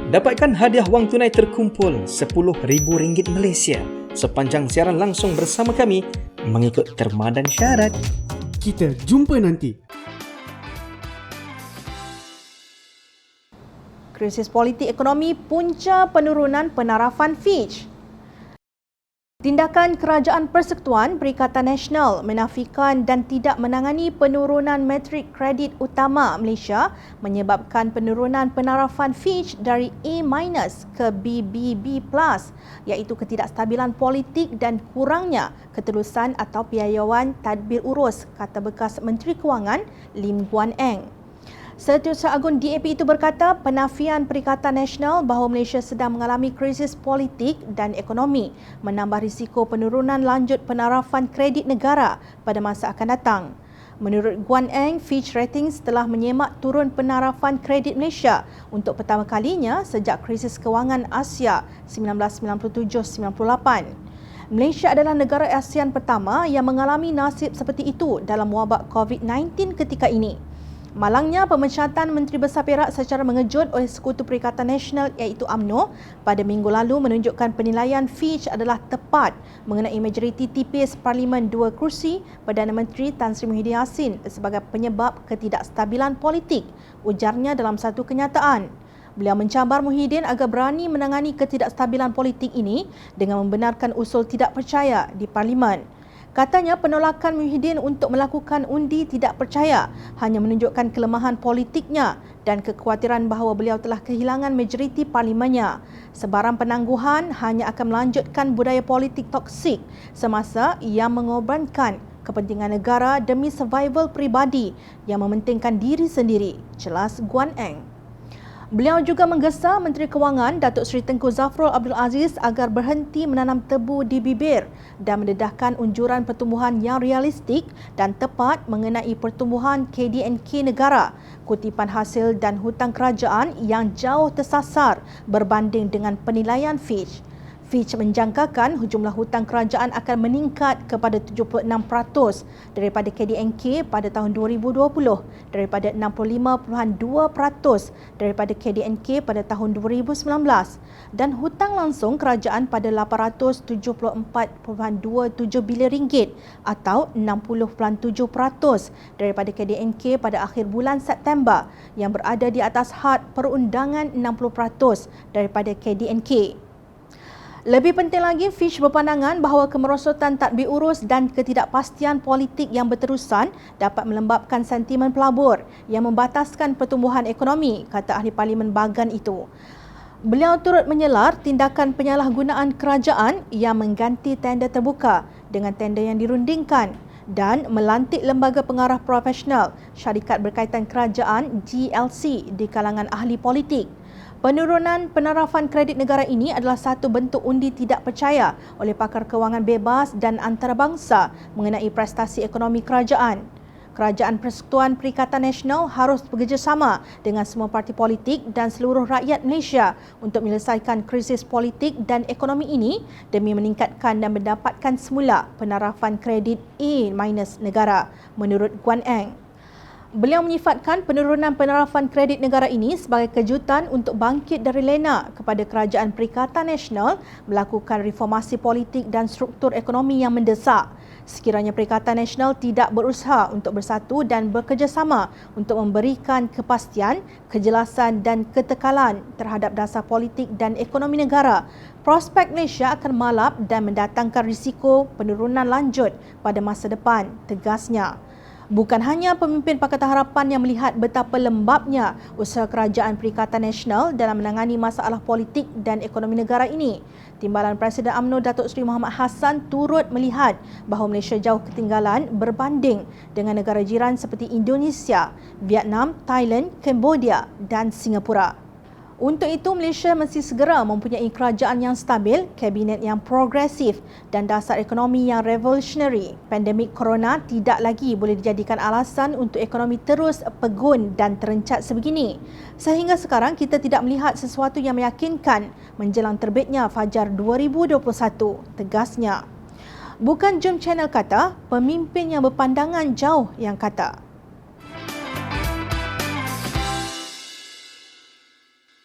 Dapatkan hadiah wang tunai terkumpul RM10,000 Malaysia sepanjang siaran langsung bersama kami mengikut terma dan syarat. Kita jumpa nanti. Krisis politik ekonomi punca penurunan penarafan Fitch. Tindakan Kerajaan Persekutuan Perikatan Nasional menafikan dan tidak menangani penurunan metrik kredit utama Malaysia menyebabkan penurunan penarafan Fitch dari A- ke BBB+, iaitu ketidakstabilan politik dan kurangnya ketulusan atau piawaian tadbir urus, kata bekas Menteri Kewangan Lim Guan Eng. Setiausaha Agung DAP itu berkata penafian Perikatan Nasional bahawa Malaysia sedang mengalami krisis politik dan ekonomi menambah risiko penurunan lanjut penarafan kredit negara pada masa akan datang. Menurut Guan Eng, Fitch Ratings telah menyemak turun penarafan kredit Malaysia untuk pertama kalinya sejak krisis kewangan Asia 1997-98. Malaysia adalah negara ASEAN pertama yang mengalami nasib seperti itu dalam wabak COVID-19 ketika ini. Malangnya, pemecatan Menteri Besar Perak secara mengejut oleh Sekutu Perikatan Nasional iaitu UMNO pada minggu lalu menunjukkan penilaian Fitch adalah tepat mengenai majoriti tipis Parlimen 2 kerusi Perdana Menteri Tan Sri Muhyiddin Yassin sebagai penyebab ketidakstabilan politik, ujarnya dalam satu kenyataan. Beliau mencabar Muhyiddin agar berani menangani ketidakstabilan politik ini dengan membenarkan usul tidak percaya di Parlimen. Katanya penolakan Muhyiddin untuk melakukan undi tidak percaya hanya menunjukkan kelemahan politiknya dan kekhawatiran bahawa beliau telah kehilangan majoriti parlimennya. Sebarang penangguhan hanya akan melanjutkan budaya politik toksik semasa ia mengorbankan kepentingan negara demi survival peribadi yang mementingkan diri sendiri, jelas Guan Eng. Beliau juga menggesa Menteri Kewangan Datuk Seri Tengku Zafrul Abdul Aziz agar berhenti menanam tebu di bibir dan mendedahkan unjuran pertumbuhan yang realistik dan tepat mengenai pertumbuhan KDNK negara, kutipan hasil dan hutang kerajaan yang jauh tersasar berbanding dengan penilaian Fitch. Fitch menjangkakan jumlah hutang kerajaan akan meningkat kepada 76% daripada KDNK pada tahun 2020 daripada 65.2% daripada KDNK pada tahun 2019 dan hutang langsung kerajaan pada 874.27 bilion ringgit atau 60.7% daripada KDNK pada akhir bulan September yang berada di atas had perundangan 60% daripada KDNK. Lebih penting lagi, Fitch berpandangan bahawa kemerosotan tadbir urus dan ketidakpastian politik yang berterusan dapat melembabkan sentimen pelabur yang membataskan pertumbuhan ekonomi, kata ahli Parlimen Bagan itu. Beliau turut menyelar tindakan penyalahgunaan kerajaan yang mengganti tender terbuka dengan tender yang dirundingkan dan melantik lembaga pengarah profesional syarikat berkaitan kerajaan GLC di kalangan ahli politik. Penurunan penarafan kredit negara ini adalah satu bentuk undi tidak percaya oleh pakar kewangan bebas dan antarabangsa mengenai prestasi ekonomi kerajaan. Kerajaan Persekutuan Perikatan Nasional harus bekerjasama dengan semua parti politik dan seluruh rakyat Malaysia untuk menyelesaikan krisis politik dan ekonomi ini demi meningkatkan dan mendapatkan semula penarafan kredit A- negara, menurut Guan Eng. Beliau menyifatkan penurunan penarafan kredit negara ini sebagai kejutan untuk bangkit dari lena kepada Kerajaan Perikatan Nasional melakukan reformasi politik dan struktur ekonomi yang mendesak. Sekiranya Perikatan Nasional tidak berusaha untuk bersatu dan bekerjasama untuk memberikan kepastian, kejelasan dan ketekalan terhadap dasar politik dan ekonomi negara, prospek Malaysia akan malap dan mendatangkan risiko penurunan lanjut pada masa depan, tegasnya. Bukan hanya pemimpin Pakatan Harapan yang melihat betapa lembabnya usaha Kerajaan Perikatan Nasional dalam menangani masalah politik dan ekonomi negara ini. Timbalan Presiden UMNO Datuk Seri Mohamad Hassan turut melihat bahawa Malaysia jauh ketinggalan berbanding dengan negara jiran seperti Indonesia, Vietnam, Thailand, Cambodia dan Singapura. Untuk itu, Malaysia mesti segera mempunyai kerajaan yang stabil, kabinet yang progresif dan dasar ekonomi yang revolutionary. Pandemik corona tidak lagi boleh dijadikan alasan untuk ekonomi terus pegun dan terencat sebegini. Sehingga sekarang kita tidak melihat sesuatu yang meyakinkan menjelang terbitnya Fajar 2021, tegasnya. Bukan Jom Channel kata, pemimpin yang berpandangan jauh yang kata.